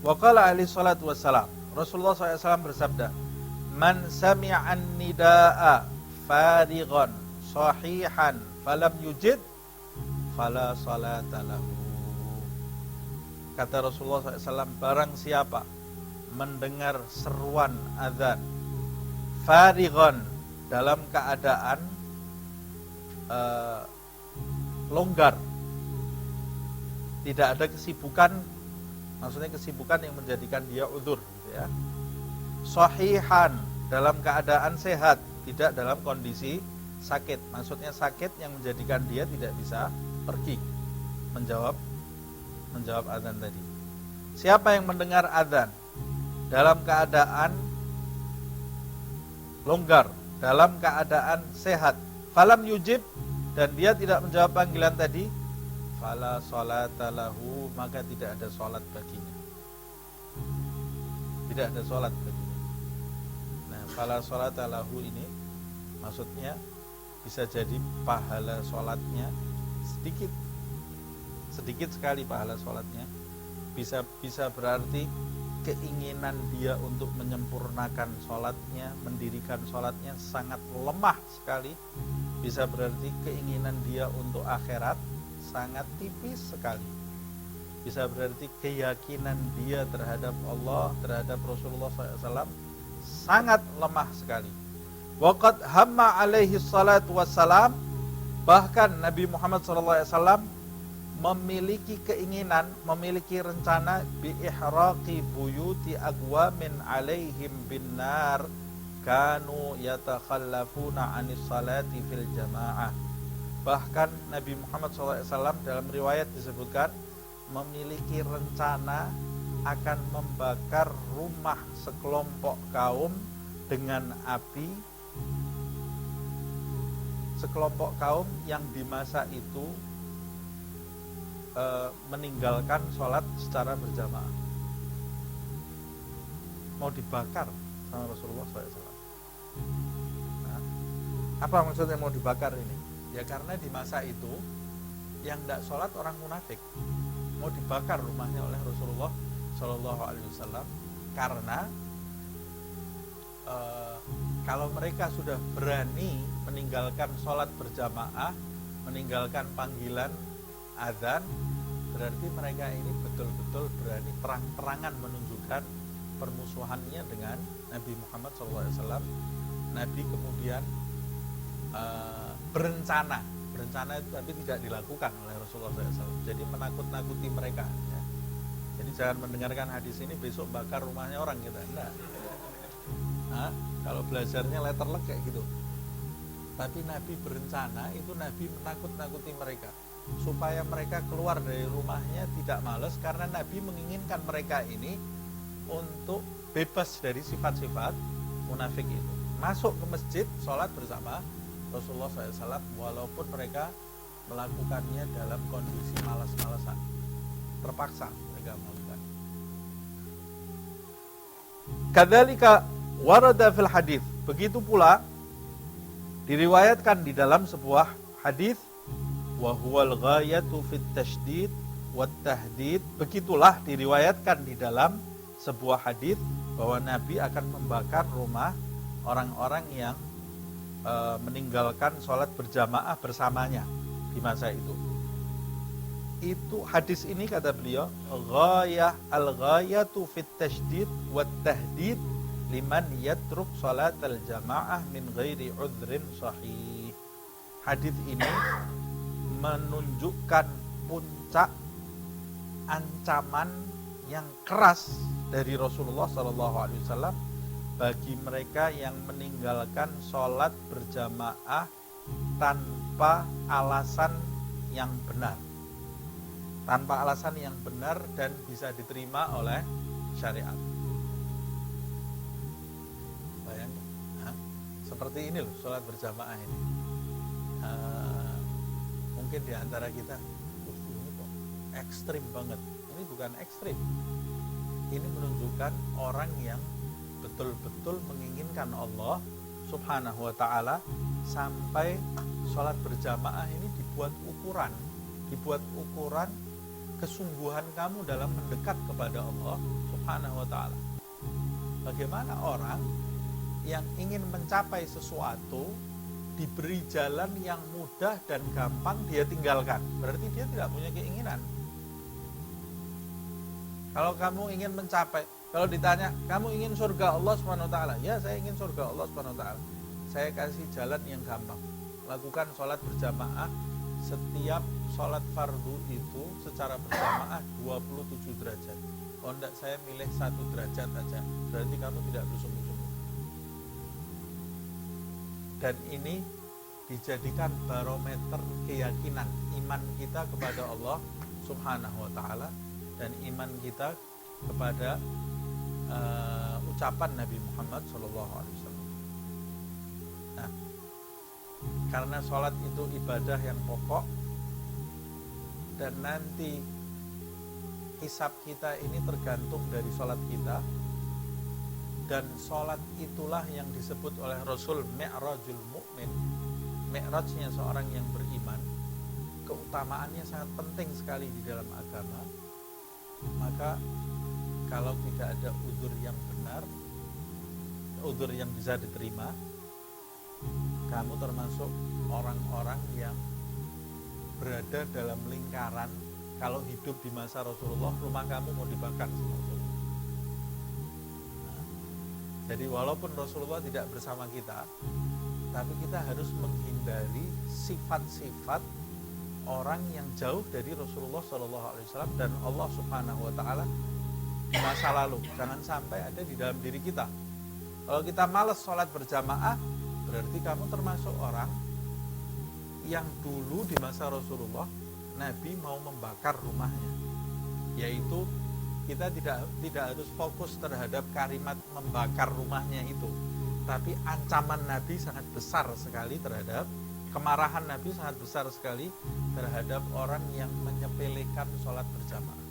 Wa qala alaihi salatu wassalam, Rasulullah SAW bersabda, man sami'an nida'a farighan sahihan falam yujid fala salata lahu. Kata Rasulullah SAW, barang siapa mendengar seruan azan farighan, dalam keadaan longgar, tidak ada kesibukan, maksudnya kesibukan yang menjadikan dia udzur gitu ya. Sahihan, dalam keadaan sehat, tidak dalam kondisi sakit, maksudnya sakit yang menjadikan dia tidak bisa pergi menjawab azan tadi. Siapa yang mendengar azan dalam keadaan longgar, dalam keadaan sehat, falam yujib, dan dia tidak menjawab panggilan tadi, fala sholata lahu, maka tidak ada sholat baginya. Tidak ada sholat baginya. Nah, fala sholata lahu ini maksudnya bisa jadi pahala sholatnya sedikit sekali pahala sholatnya. Bisa berarti keinginan dia untuk menyempurnakan sholatnya, mendirikan sholatnya sangat lemah sekali. Bisa berarti keinginan dia untuk akhirat sangat tipis sekali. Bisa berarti keyakinan dia terhadap Allah, terhadap Rasulullah SAW sangat lemah sekali. Waqad hamma alaihi salatu wassalam, bahkan Nabi Muhammad SAW memiliki keinginan, memiliki rencana bi ihraqi buyuti aqwamin alaihim binnar kanu yatakhallafuna anis salati fil jamaah. Bahkan Nabi Muhammad SAW dalam riwayat disebutkan memiliki rencana akan membakar rumah sekelompok kaum dengan api, sekelompok kaum yang di masa itu meninggalkan sholat secara berjamaah, mau dibakar sama Rasulullah SAW. Nah, apa maksudnya mau dibakar ini? Ya karena di masa itu yang tidak sholat orang munafik, mau dibakar rumahnya oleh Rasulullah SAW karena kalau mereka sudah berani meninggalkan sholat berjamaah, meninggalkan panggilan azan, berarti mereka ini betul-betul berani terang-terangan menunjukkan permusuhannya dengan Nabi Muhammad SAW. Nabi kemudian berencana itu tapi tidak dilakukan oleh Rasulullah SAW. Jadi menakut-nakuti mereka ya. Jadi jangan mendengarkan hadis ini besok bakar rumahnya orang kita, enggak. Nah, kalau belajarnya letterlek kayak gitu. Tapi Nabi berencana itu, Nabi menakut-nakuti mereka supaya mereka keluar dari rumahnya tidak malas, karena Nabi menginginkan mereka ini untuk bebas dari sifat-sifat munafik itu, masuk ke masjid sholat bersama Rasulullah SAW walaupun mereka melakukannya dalam kondisi malas-malasan, terpaksa mereka melakukan. Kadzalika warada fil hadis, begitu pula diriwayatkan di dalam sebuah hadis, wa huwal ghayatu fit tasydid wat tahdid, begitulah diriwayatkan di dalam sebuah hadis bahwa Nabi akan membakar rumah orang-orang yang meninggalkan sholat berjamaah bersamanya di masa itu. Itu hadis ini kata beliau, al-ghayatu fit tasydid wat tahdid liman yatruk sholatal jamaah min ghairi udhrin sahih. Hadis ini menunjukkan puncak ancaman yang keras dari Rasulullah SAW bagi mereka yang meninggalkan sholat berjamaah tanpa alasan yang benar, tanpa alasan yang benar dan bisa diterima oleh syariat. Bayangkan, seperti ini loh sholat berjamaah ini. Mungkin di antara kita, ini kok ekstrim banget. Ini bukan ekstrim. Ini menunjukkan orang yang betul-betul menginginkan Allah Subhanahu wa ta'ala sampai sholat berjamaah ini dibuat ukuran kesungguhan kamu dalam mendekat kepada Allah Subhanahu wa ta'ala. Bagaimana orang yang ingin mencapai sesuatu diberi jalan yang mudah dan gampang dia tinggalkan, berarti dia tidak punya keinginan. Kalau kamu ingin mencapai, kalau ditanya kamu ingin surga Allah Subhanahu wa ta'ala, ya saya ingin surga Allah Subhanahu wa ta'ala, saya kasih jalan yang gampang. Lakukan sholat berjamaah. Setiap sholat fardu itu secara berjamaah 27 derajat. Oh enggak, saya milih 1 derajat aja, berarti kamu tidak bersungguh-sungguh. Dan ini dijadikan barometer keyakinan iman kita kepada Allah Subhanahu wa ta'ala dan iman kita kepada ucapan Nabi Muhammad SAW. Nah, karena sholat itu ibadah yang pokok dan nanti hisab kita ini tergantung dari sholat kita, dan sholat itulah yang disebut oleh Rasul Mi'rajul Mu'min, mi'rajnya seorang yang beriman. Keutamaannya sangat penting sekali di dalam agama. Maka kalau tidak ada udzur yang benar, udzur yang bisa diterima, kamu termasuk orang-orang yang berada dalam lingkaran. Kalau hidup di masa Rasulullah, rumah kamu mau dibakar sama Rasulullah. Nah, jadi walaupun Rasulullah tidak bersama kita, tapi kita harus menghindari sifat-sifat orang yang jauh dari Rasulullah SAW dan Allah Subhanahu wa ta'ala di masa lalu. Jangan sampai ada di dalam diri kita. Kalau kita malas sholat berjamaah, berarti kamu termasuk orang yang dulu di masa Rasulullah Nabi mau membakar rumahnya. Yaitu kita tidak harus fokus terhadap kalimat membakar rumahnya itu, tapi ancaman Nabi sangat besar sekali terhadap, kemarahan Nabi sangat besar sekali terhadap orang yang menyepelekan sholat berjamaah.